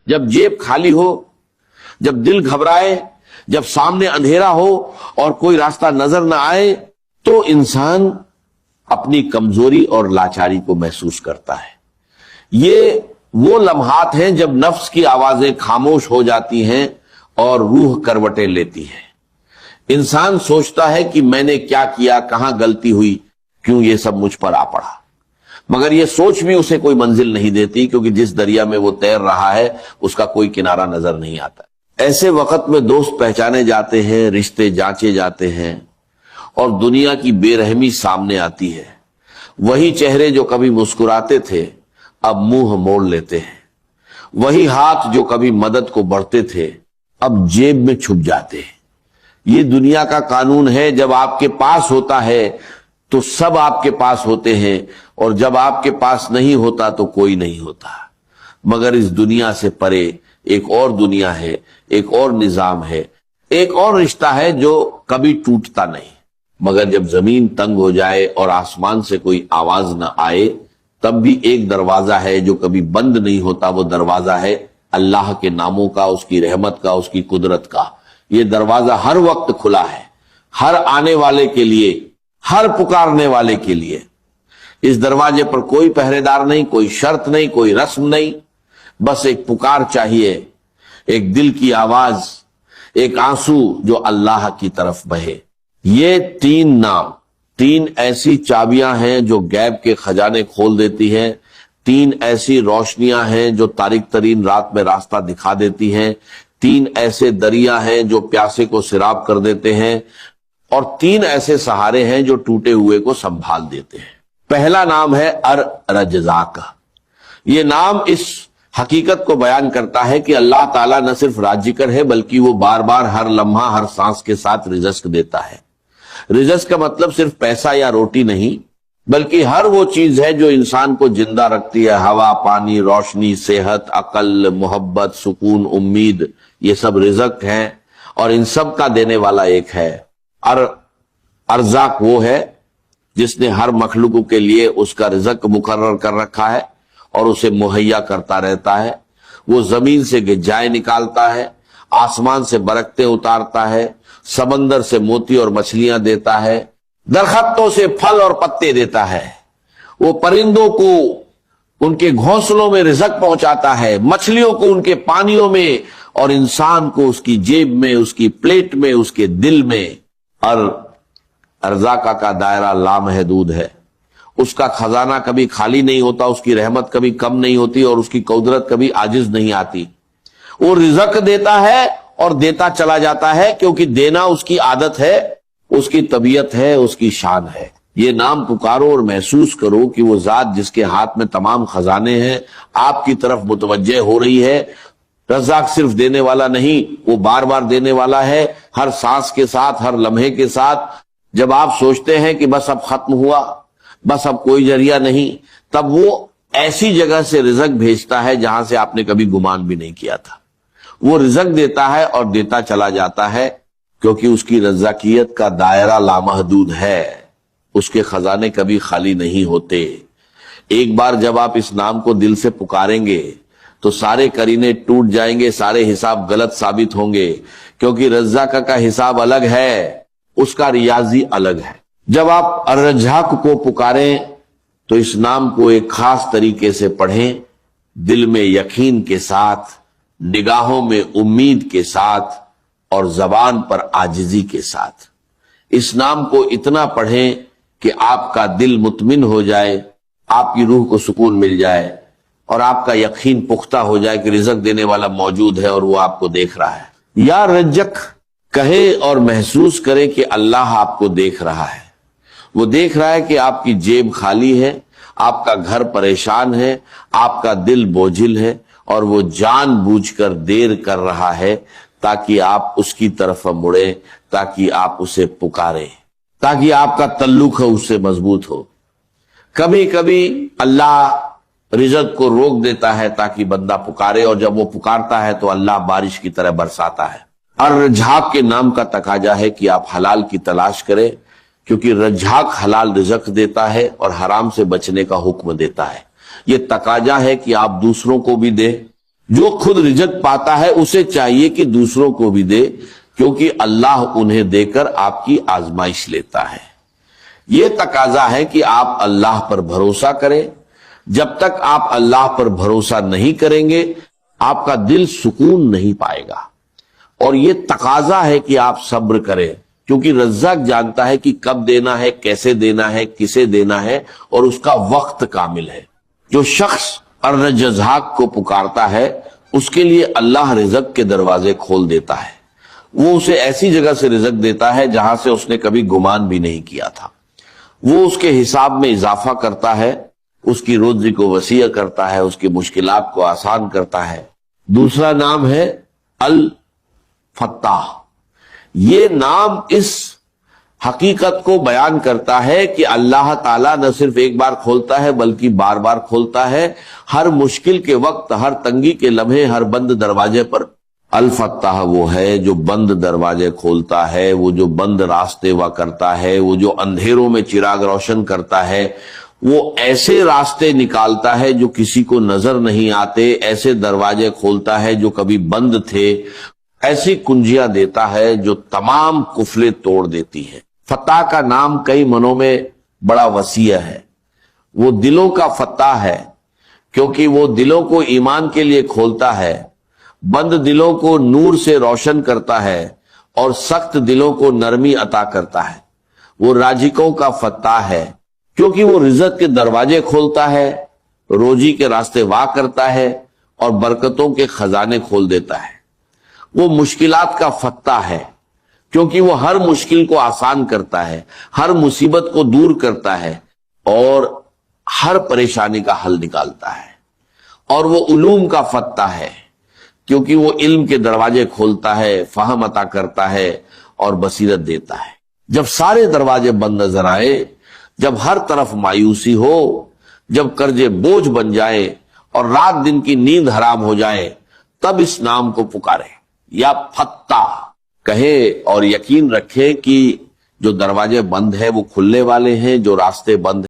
جب جیب خالی ہو، جب دل گھبرائے، جب سامنے اندھیرا ہو اور کوئی راستہ نظر نہ آئے، تو انسان اپنی کمزوری اور لاچاری کو محسوس کرتا ہے۔ یہ وہ لمحات ہیں جب نفس کی آوازیں خاموش ہو جاتی ہیں اور روح کروٹیں لیتی ہے۔ انسان سوچتا ہے کہ میں نے کیا کیا، کہاں غلطی ہوئی، کیوں یہ سب مجھ پر آ پڑا، مگر یہ سوچ بھی اسے کوئی منزل نہیں دیتی، کیونکہ جس دریا میں وہ تیر رہا ہے اس کا کوئی کنارہ نظر نہیں آتا۔ ایسے وقت میں دوست پہچانے جاتے ہیں، رشتے جانچے جاتے ہیں، اور دنیا کی بے رحمی سامنے آتی ہے۔ وہی چہرے جو کبھی مسکراتے تھے اب منہ موڑ لیتے ہیں، وہی ہاتھ جو کبھی مدد کو بڑھتے تھے اب جیب میں چھپ جاتے ہیں۔ یہ دنیا کا قانون ہے، جب آپ کے پاس ہوتا ہے تو سب آپ کے پاس ہوتے ہیں، اور جب آپ کے پاس نہیں ہوتا تو کوئی نہیں ہوتا۔ مگر اس دنیا سے پرے ایک اور دنیا ہے، ایک اور نظام ہے، ایک اور رشتہ ہے جو کبھی ٹوٹتا نہیں۔ مگر جب زمین تنگ ہو جائے اور آسمان سے کوئی آواز نہ آئے، تب بھی ایک دروازہ ہے جو کبھی بند نہیں ہوتا، وہ دروازہ ہے اللہ کے ناموں کا، اس کی رحمت کا، اس کی قدرت کا۔ یہ دروازہ ہر وقت کھلا ہے، ہر آنے والے کے لیے، ہر پکارنے والے کے لیے۔ اس دروازے پر کوئی پہرے دار نہیں، کوئی شرط نہیں، کوئی رسم نہیں، بس ایک پکار چاہیے، ایک دل کی آواز، ایک آنسو جو اللہ کی طرف بہے۔ یہ تین نام، تین ایسی چابیاں ہیں جو غیب کے خزانے کھول دیتی ہیں، تین ایسی روشنیاں ہیں جو تاریک ترین رات میں راستہ دکھا دیتی ہیں، تین ایسے دریا ہیں جو پیاسے کو سیراب کر دیتے ہیں، اور تین ایسے سہارے ہیں جو ٹوٹے ہوئے کو سنبھال دیتے ہیں۔ پہلا نام ہے الرزاق۔ یہ نام اس حقیقت کو بیان کرتا ہے کہ اللہ تعالیٰ نہ صرف رازقر ہے بلکہ وہ بار بار ہر لمحہ ہر سانس کے ساتھ رزق دیتا ہے۔ رزق کا مطلب صرف پیسہ یا روٹی نہیں، بلکہ ہر وہ چیز ہے جو انسان کو زندہ رکھتی ہے۔ ہوا، پانی، روشنی، صحت، عقل، محبت، سکون، امید، یہ سب رزق ہیں، اور ان سب کا دینے والا ایک ہے۔ ارزاق وہ ہے جس نے ہر مخلوق کے لیے اس کا رزق مقرر کر رکھا ہے اور اسے مہیا کرتا رہتا ہے۔ وہ زمین سے غذائیں نکالتا ہے، آسمان سے برکتیں اتارتا ہے، سمندر سے موتی اور مچھلیاں دیتا ہے، درختوں سے پھل اور پتے دیتا ہے، وہ پرندوں کو ان کے گھونسلوں میں رزق پہنچاتا ہے، مچھلیوں کو ان کے پانیوں میں، اور انسان کو اس کی جیب میں، اس کی پلیٹ میں، اس کے دل میں۔ اور ارزاق کا دائرہ لامحدود ہے، اس کا خزانہ کبھی خالی نہیں ہوتا، اس کی رحمت کبھی کم نہیں ہوتی، اور اس کی قدرت کبھی عاجز نہیں آتی۔ وہ رزق دیتا ہے اور دیتا چلا جاتا ہے، کیونکہ دینا اس کی عادت ہے، اس کی طبیعت ہے، اس کی شان ہے۔ یہ نام پکارو اور محسوس کرو کہ وہ ذات جس کے ہاتھ میں تمام خزانے ہیں آپ کی طرف متوجہ ہو رہی ہے۔ رزاق صرف دینے والا نہیں، وہ بار بار دینے والا ہے، ہر سانس کے ساتھ، ہر لمحے کے ساتھ۔ جب آپ سوچتے ہیں کہ بس اب ختم ہوا، بس اب کوئی ذریعہ نہیں، تب وہ ایسی جگہ سے رزق بھیجتا ہے جہاں سے آپ نے کبھی گمان بھی نہیں کیا تھا۔ وہ رزق دیتا ہے اور دیتا چلا جاتا ہے، کیونکہ اس کی رزاقیت کا دائرہ لامحدود ہے، اس کے خزانے کبھی خالی نہیں ہوتے۔ ایک بار جب آپ اس نام کو دل سے پکاریں گے تو سارے قرینے ٹوٹ جائیں گے، سارے حساب غلط ثابت ہوں گے، کیونکہ رزاق کا حساب الگ ہے، اس کا ریاضی الگ ہے۔ جب آپ الرزاق کو پکاریں تو اس نام کو ایک خاص طریقے سے پڑھیں، دل میں یقین کے ساتھ، نگاہوں میں امید کے ساتھ، اور زبان پر عاجزی کے ساتھ۔ اس نام کو اتنا پڑھیں کہ آپ کا دل مطمئن ہو جائے، آپ کی روح کو سکون مل جائے، اور آپ کا یقین پختہ ہو جائے کہ رزق دینے والا موجود ہے اور وہ آپ کو دیکھ رہا ہے۔ یا رزق کہیں اور محسوس کریں کہ اللہ آپ کو دیکھ رہا ہے۔ وہ دیکھ رہا ہے کہ آپ کی جیب خالی ہے، آپ کا گھر پریشان ہے، آپ کا دل بوجھل ہے، اور وہ جان بوجھ کر دیر کر رہا ہے تاکہ آپ اس کی طرف مڑیں، تاکہ آپ اسے پکاریں، تاکہ آپ کا تعلق ہے اس سے مضبوط ہو۔ کبھی کبھی اللہ رزق کو روک دیتا ہے تاکہ بندہ پکارے، اور جب وہ پکارتا ہے تو اللہ بارش کی طرح برساتا ہے۔ اور رزاق کے نام کا تقاضا ہے کہ آپ حلال کی تلاش کریں، کیونکہ رزاق حلال رزق دیتا ہے اور حرام سے بچنے کا حکم دیتا ہے۔ یہ تقاضا ہے کہ آپ دوسروں کو بھی دیں، جو خود رزق پاتا ہے اسے چاہیے کہ دوسروں کو بھی دے، کیونکہ اللہ انہیں دے کر آپ کی آزمائش لیتا ہے۔ یہ تقاضا ہے کہ آپ اللہ پر بھروسہ کریں۔ جب تک آپ اللہ پر بھروسہ نہیں کریں گے آپ کا دل سکون نہیں پائے گا، اور یہ تقاضا ہے کہ آپ صبر کریں، کیونکہ رزاق جانتا ہے کہ کب دینا ہے، کیسے دینا ہے، کسے دینا ہے، اور اس کا وقت کامل ہے۔ جو شخص الرجزاق کو پکارتا ہے اس کے لیے اللہ رزق کے دروازے کھول دیتا ہے، وہ اسے ایسی جگہ سے رزق دیتا ہے جہاں سے اس نے کبھی گمان بھی نہیں کیا تھا، وہ اس کے حساب میں اضافہ کرتا ہے، اس کی روزی کو وسیع کرتا ہے، اس کی مشکلات کو آسان کرتا ہے۔ دوسرا نام ہے الفتاح۔ یہ نام اس حقیقت کو بیان کرتا ہے کہ اللہ تعالیٰ نہ صرف ایک بار کھولتا ہے بلکہ بار بار کھولتا ہے، ہر مشکل کے وقت، ہر تنگی کے لمحے، ہر بند دروازے پر۔ الفتاح وہ ہے جو بند دروازے کھولتا ہے، وہ جو بند راستے وا کرتا ہے، وہ جو اندھیروں میں چراغ روشن کرتا ہے، وہ ایسے راستے نکالتا ہے جو کسی کو نظر نہیں آتے، ایسے دروازے کھولتا ہے جو کبھی بند تھے، ایسی کنجیاں دیتا ہے جو تمام قفلیں توڑ دیتی ہیں۔ فتح کا نام کئی منوں میں بڑا وسیع ہے۔ وہ دلوں کا فتح ہے کیونکہ وہ دلوں کو ایمان کے لیے کھولتا ہے، بند دلوں کو نور سے روشن کرتا ہے، اور سخت دلوں کو نرمی عطا کرتا ہے۔ وہ راجکوں کا فتح ہے کیونکہ وہ رزق کے دروازے کھولتا ہے، روزی کے راستے وا کرتا ہے، اور برکتوں کے خزانے کھول دیتا ہے۔ وہ مشکلات کا فتح ہے کیونکہ وہ ہر مشکل کو آسان کرتا ہے، ہر مصیبت کو دور کرتا ہے، اور ہر پریشانی کا حل نکالتا ہے۔ اور وہ علوم کا فتح ہے کیونکہ وہ علم کے دروازے کھولتا ہے، فہم عطا کرتا ہے، اور بصیرت دیتا ہے۔ جب سارے دروازے بند نظر آئے، جب ہر طرف مایوسی ہو، جب قرضے بوجھ بن جائے اور رات دن کی نیند حرام ہو جائے، تب اس نام کو پکارے یا فتح کہے، اور یقین رکھے کہ جو دروازے بند ہیں وہ کھلنے والے ہیں، جو راستے بند